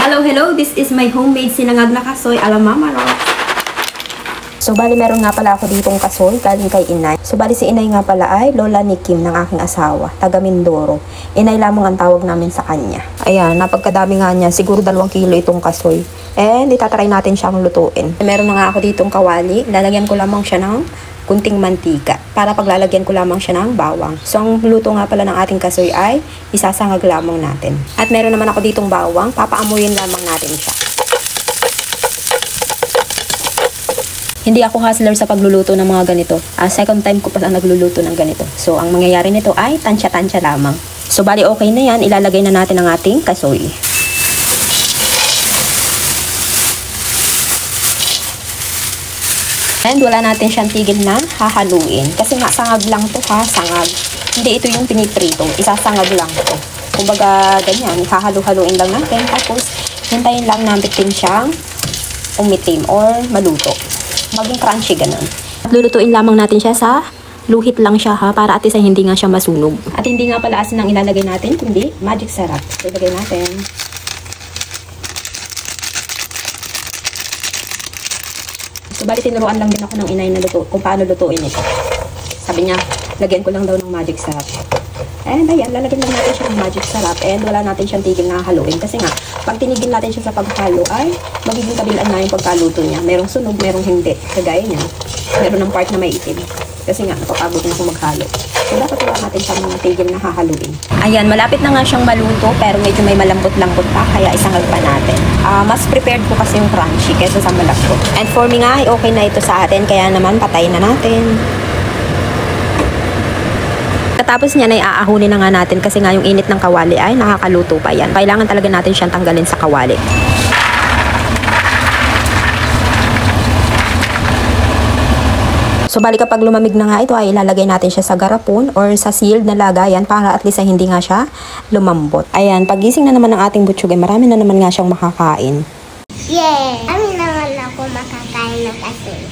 Hello! This is my homemade sinangag na kasoy ala Mama Rock. So, bali meron nga pala ako ditong kasoy galing kay inay. So, bali si inay nga pala ay lola ni Kim ng aking asawa, taga Mindoro. Inay lamang ang tawag namin sa kanya. Ayan, napagkadami nga niya. Siguro 2 kilo itong kasoy. And itatry natin siyang lutuin. Meron na nga ako ditong kawali. Lalagyan ko lamang siya ng kunting mantika para paglalagyan ko lamang siya ng bawang. So, ang luto nga pala ng ating kasoy ay isasangag lamang natin. At meron naman ako ditong bawang. Papaamuyin lamang natin siya. Hindi ako hustler sa pagluluto ng mga ganito. Second time ko pala nagluluto ng ganito. So, ang mangyayari nito ay tansya-tansya lamang. So, bali okay na yan. Ilalagay na natin ang ating kasoy. And wala natin siyang tigil na hahaluin. Kasi nga, sangag lang to ha, sangag. Hindi ito yung piniprito. Isasangag lang to. Kumbaga, ganyan. Hahalu-haluin lang natin. Tapos, hintayin lang natin siyang umitim or maluto. Maging crunchy, ganun. At lulutuin lamang natin siya sa luhit lang siya ha, para at isa hindi nga siya masunog. At hindi nga pala asin ang ilalagay natin, kundi magic sarap. So, ilagay natin. So, bali tinuruan lang din ako ng inay na luto, kung paano lutuin ito. Sabi niya, lagyan ko lang daw ng magic sarap. And ayan, lalagyan lang natin siya ng magic sarap. And wala natin siyang tigil na haluin. Kasi nga, pag tinigil natin siya sa paghalo ay magiging kabilaan na yung pagkaluto niya. Merong sunog, merong hindi. Kagaya niya, meron ng part na may itim. Kasi nga, napapagod na ako maghalo. So, dapat wala natin siyang mga tigil na hahaluin. Ayan, malapit na nga siyang maluto, pero medyo may malambot-lambot pa, kaya isangag pa natin. Mas prepared ko kasi yung crunchy kaysa sa malambot. And for me nga, okay na ito sa atin, kaya naman patayin na natin. Katapos niyan ay aahunin na nga natin kasi nga yung init ng kawali ay nakakaluto pa yan. Kailangan talaga natin siyang tanggalin sa kawali. So, bali kapag lumamig na nga ito ay ilalagay natin siya sa garapon or sa sealed na lagayan para at least ay hindi nga siya lumambot. Ayan, pagising na naman ng ating butchog ay marami na naman nga siyang makakain. Yeah! Amin naman ako makakain ng kasoy.